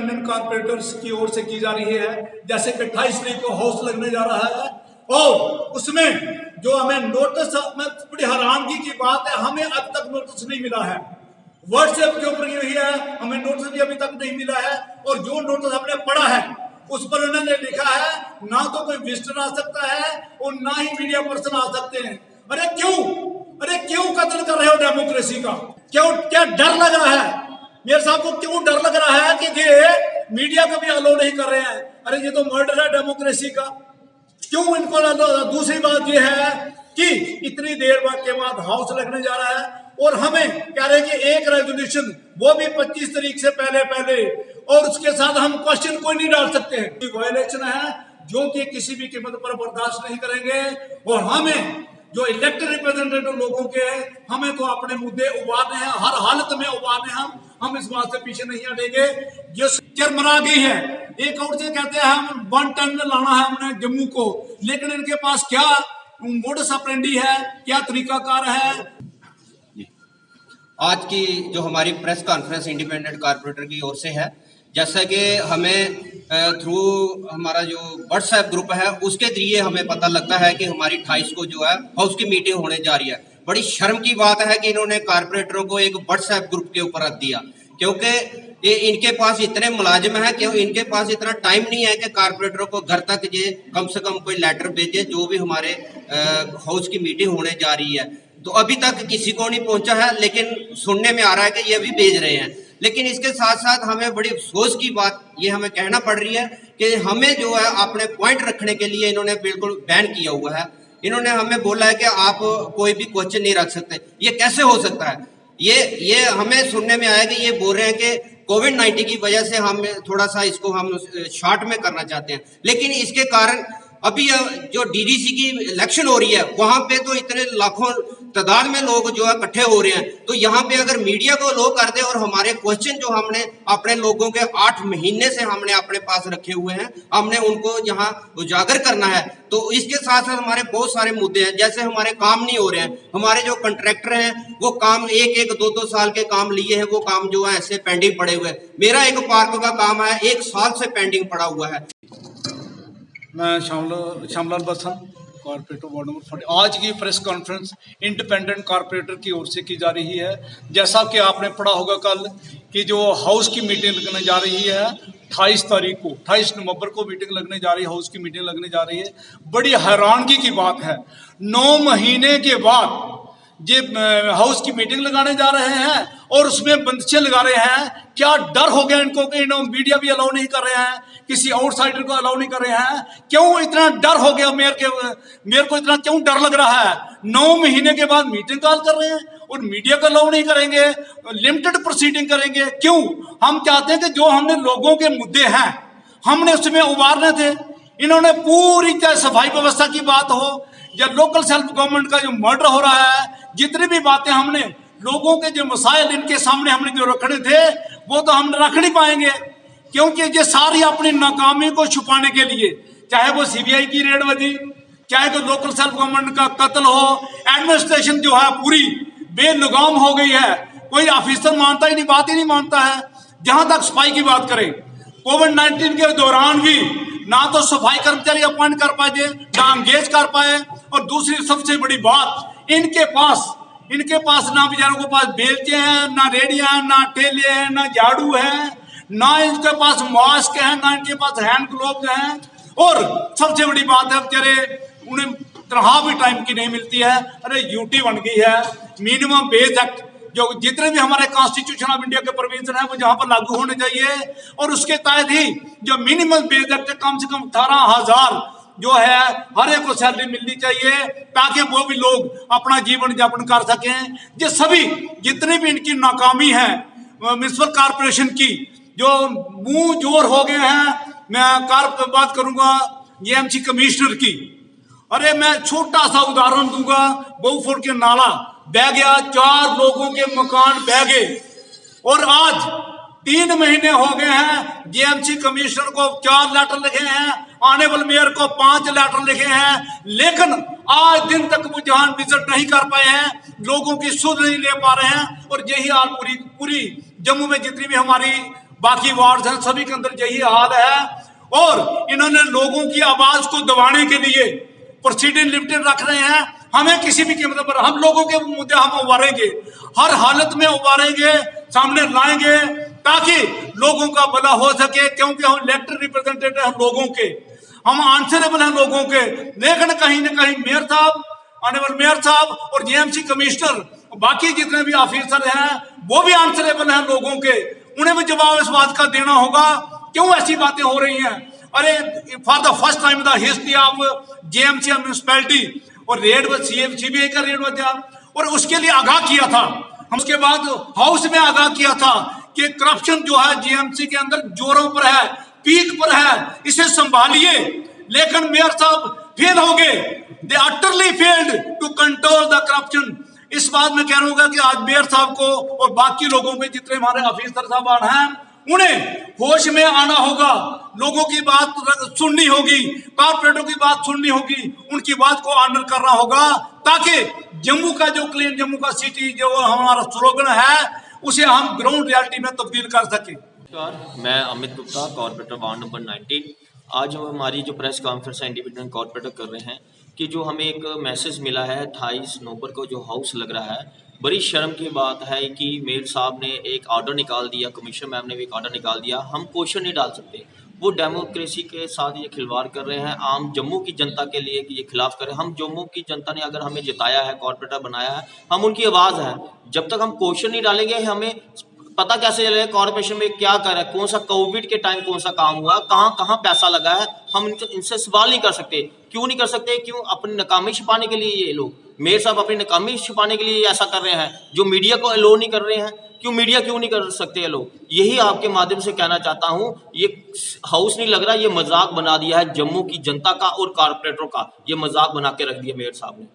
Independent corporators की ओर से की जा रही है। जैसे कि 28 तारीख को हाउस लगने जा रहा है और उसमें जो हमें नोटिस, बड़ी हैरानगी की बात है, हमें अब तक नोटिस नहीं मिला है। व्हाट्सएप के ऊपर हुई है, हमें नोटिस भी अभी तक नहीं मिला है। और जो नोटिस हमने पढ़ा है उस पर उन्होंने लिखा है ना तो कोई विजिटर आ सकता है और ना ही मीडिया पर्सन आ सकते हैं। अरे क्यों कत्ल कर रहे हो डेमोक्रेसी का? क्यों? क्या डर लग रहा है मेरे साहब को? क्यों डर लग रहा है कि ये मीडिया को भी अलाउ नहीं कर रहे हैं? अरे ये तो मर्डर है डेमोक्रेसी का, क्यों इनको अलाउ? दूसरी बात ये है कि इतनी देर के बाद हाउस लगने जा रहा है और हमें कह रहे हैं कि एक रेजोल्यूशन, वो भी 25 तारीख से पहले, और उसके साथ हम क्वेश्चन कोई नहीं डाल सकते हैं। वायलेशन है जो कि किसी भी कीमत पर बर्दाश्त नहीं करेंगे। और हमें जो इलेक्टेड रिप्रेजेंटेटिव लोगों के हैं, हमें तो अपने मुद्दे उबारने हैं, हर हालत में उबारने हैं। हम इस बात से पीछे नहीं हटेंगे। जो चरमरा गई है, एक और से कहते हैं हम 1 टन लाना है हमने जम्मू को, लेकिन इनके पास क्या मोडस ऑपरेंडी है, क्या तरीकाकार है? आज की जो हमारी प्रेस कॉन्फ्रेंस इंडिपेंडेंट कारपोरेटर की ओर से है, जैसा कि हमें थ्रू हमारा जो व्हाट्सएप ग्रुप है उसके जरिए हमें पता लगता है कि हमारी 28 को जो है हाउस की मीटिंग होने जा रही है। बड़ी शर्म की बात है कि इन्होंने कारपोरेटरों को एक व्हाट्सएप ग्रुप के ऊपर रख दिया, क्योंकि ये इनके पास इतने मुलाजिम हैं कि इनके पास इतना टाइम नहीं है कि कारपोरेटरों को घर तक ये कम से कम कोई लेटर भेजे जो भी हमारे हाउस की मीटिंग होने जा रही है। तो अभी तक किसी को नहीं पहुंचा है, लेकिन सुनने में आ रहा है कि ये भी भेज रहे हैं। लेकिन इसके साथ साथ हमें बड़ी अफसोस की बात ये हमें कहना पड़ रही है कि हमें जो है अपने पॉइंट रखने के लिए इन्होंने बिल्कुल बैन किया हुआ है। इन्होंने हमें बोला है कि आप कोई भी क्वेश्चन नहीं रख सकते। ये कैसे हो सकता है? ये हमें सुनने में आया कि ये बोल रहे हैं कि कोविड-19 की वजह से हम थोड़ा सा इसको हम शॉर्ट में करना चाहते हैं, लेकिन इसके कारण अभी जो डीडीसी की इलेक्शन हो रही है वहां पे तो इतने लाखों तादाद में लोग जो है इकट्ठे हो रहे हैं। तो यहाँ पे अगर मीडिया को लो कर दे और हमारे क्वेश्चन जो हमने अपने लोगों के 8 महीने से हमने अपने पास रखे हुए हैं, हमने उनको यहाँ उजागर करना है। तो इसके साथ साथ हमारे बहुत सारे मुद्दे हैं, जैसे हमारे काम नहीं हो रहे हैं। हमारे जो कंट्रैक्टर हैं वो काम एक 2 साल के काम लिए हैं, वो काम जो है ऐसे पेंडिंग पड़े हुए हैं। मेरा एक पार्क का काम है 1 साल से पेंडिंग पड़ा हुआ है। मैं श्यामलाल बसन, कॉर्पोरेटर वार्ड नंबर 40। आज की प्रेस कॉन्फ्रेंस इंडिपेंडेंट कॉर्पोरेटर की ओर से की जा रही है। जैसा कि आपने पढ़ा होगा कल कि जो हाउस की मीटिंग लगने जा रही है 28 तारीख को, 28 नवंबर को मीटिंग लगने जा रही है, हाउस की मीटिंग लगने जा रही है। बड़ी हैरानगी की बात है, 9 महीने के बाद ये हाउस की मीटिंग लगाने जा रहे हैं और उसमें बंदिशें लगा रहे हैं। क्या डर हो गया इनको कि मीडिया भी अलाउ नहीं कर रहे हैं, किसी आउटसाइडर को अलाउ नहीं कर रहे हैं? क्यों इतना डर हो गया मेयर को इतना क्यों डर लग रहा है? 9 महीने के बाद मीटिंग कॉल कर रहे हैं और मीडिया को अलाउ नहीं करेंगे, लिमिटेड प्रोसीडिंग करेंगे। क्यों? हम चाहते हैं कि जो हमने लोगों के मुद्दे हैं हमने उसमें उबारने थे। इन्होंने पूरी, चाहे सफाई व्यवस्था की बात हो या लोकल सेल्फ गवर्नमेंट का जो मर्डर हो रहा है, जितनी भी बातें हमने लोगों के जो मसाइल इनके सामने हमने जो रखने थे वो तो हम रख नहीं पाएंगे, क्योंकि ये सारी अपनी नाकामी को छुपाने के लिए, चाहे वो सीबीआई की रेड वजी, चाहे तो लोकल सेल्फ गवर्नमेंट का कत्ल हो, एडमिनिस्ट्रेशन जो है पूरी बेलगाम हो गई है। कोई ऑफिसर मानता ही नहीं, बात ही नहीं मानता है। जहां तक सफाई की बात करें, कोविड-19 के दौरान भी ना तो सफाई कर्मचारी अपॉइंट कर पाए, ना एंगेज कर पाए। और दूसरी सबसे बड़ी बात, इनके पास ना बेचारों के पास बेलचे हैं, ना रेडियां हैं, ना ठेले हैं, ना झाड़ू है, ना इनके पास मास्क है, ना इनके पास हैंड ग्लोव्स हैं। और सबसे बड़ी बात है बेचारे उन्हें तनख्वाह भी टाइम की नहीं मिलती है। अरे यूटी बन गई है, मिनिमम वेज एक्ट, जो जितने भी हमारे कॉन्स्टिट्यूशन ऑफ इंडिया के प्रोविजन है वो जहां पर लागू होने चाहिए, और उसके तहत ही जो मिनिमम वेज एक्ट कम से कम 18,000 जो है हर एक को सैलरी मिलनी चाहिए, ताकि वो भी लोग अपना जीवन यापन कर सकें। ये सभी जितनी भी इनकी नाकामी है म्युनिसिपल कॉर्पोरेशन की, जो मुंह जोर हो गए हैं। मैं बात करूंगा एएमसी कमिश्नर की। अरे मैं छोटा सा उदाहरण दूंगा, बहुफुट के नाला बह गया, 4 लोगों के मकान बह गए, और आज 3 महीने हो गए हैं। जेएमसी कमिश्नर को 4 लेटर लिखे हैं, ऑनेबल मेयर को 5 लेटर लिखे हैं, लेकिन आज दिन तक वो जहां विजिट नहीं कर पाए हैं, लोगों की सुध नहीं ले पा रहे हैं। और यही हाल पूरी जम्मू में जितनी भी हमारी बाकी वार्ड हैं, सभी के अंदर यही हाल है। और इन्होंने लोगों की आवाज को दबाने के लिए प्रोसीडिंग लिमिटेड रख रहे हैं। हमें किसी भी कीमत पर हम लोगों के मुद्दे हम उबारेंगे, हर हालत में उबारेंगे, सामने लाएंगे, ताकि लोगों का भला हो सके, क्योंकि हम इलेक्टेड रिप्रेजेंटेटिव हैं लोगों के, हम आंसरेबल हैं लोगों के। लेकिन कहीं ना कहीं मेयर साहब, ऑनरेबल मेयर साहब और जीएमसी कमिश्नर, बाकी जितने भी ऑफिसर हैं वो भी आंसरेबल हैं लोगों के, उन्हें भी जवाब इस बात का देना होगा क्यों ऐसी बातें हो रही हैं। अरे for the first time the history of JMC municipality और रेड सीबीआई का रेड बचा, और उसके लिए आगाह किया था। हम उसके बाद हाउस में आगाह किया था कि करप्शन जो है जीएमसी के अंदर जोरों पर है, पीक पर है, इसे संभालिए। लेकिन मेयर साहब फेल हो गए, they utterly failed to control the corruption. इस बात में कह रहा हूँ कि आज मेयर साहब को और बाकी लोगों में जितने हमारे ऑफिसर साहब हैं उन्हें होश में आना होगा, लोगों की बात सुननी होगी, कॉर्पोरेटरों की बात सुननी होगी, उनकी बात को ऑनर करना होगा, ताकि जम्मू का जो क्लीन जम्मू का सिटी जो हमारा स्लोगन है उसे हम ग्राउंड रियलिटी में तब्दील कर सके। नमस्कार, मैं Amit Gupta, corporator ward number 19। आज हम हमारी जो प्रेस कॉन्फ्रेंस है इंडिपेंडेंट कॉर्पोरेटर कर रहे हैं कि जो हमें एक मैसेज मिला है 28 नवंबर को जो हाउस लग रहा है। बड़ी शर्म की बात है कि मेयर साहब ने एक ऑर्डर निकाल दिया, कमिश्नर मैम ने भी एक ऑर्डर निकाल दिया। हम क्वेश्चन नहीं डाल सकते, वो डेमोक्रेसी के साथ ये खिलवाड़ कर रहे हैं, आम जम्मू की जनता के लिए कि ये खिलाफ करें। हम जम्मू की जनता ने अगर हमें जिताया है, कॉर्पोरेटर बनाया है, हम उनकी आवाज़ है। जब तक हम क्वेश्चन नहीं डालेंगे हमें पता कैसे चलेगा कॉर्पोरेशन में क्या कर रहा है, कौन सा कोविड के टाइम कौन सा काम हुआ, कहाँ कहाँ पैसा लगा है, हम इनसे सवाल नहीं कर सकते। क्यों नहीं कर सकते? क्यों? अपनी नाकामी छिपाने के लिए ये लोग, मेयर साहब अपनी नाकामी छिपाने के लिए ऐसा कर रहे हैं, जो मीडिया को अलो नहीं कर रहे हैं। क्यों मीडिया क्यों नहीं कर सकते ये लोग? यही आपके माध्यम से कहना चाहता हूँ। ये हाउस नहीं लग रहा, ये मजाक बना दिया है जम्मू की जनता का और कॉर्पोरेटरों का, ये मजाक बना के रख दिया मेयर साहब ने।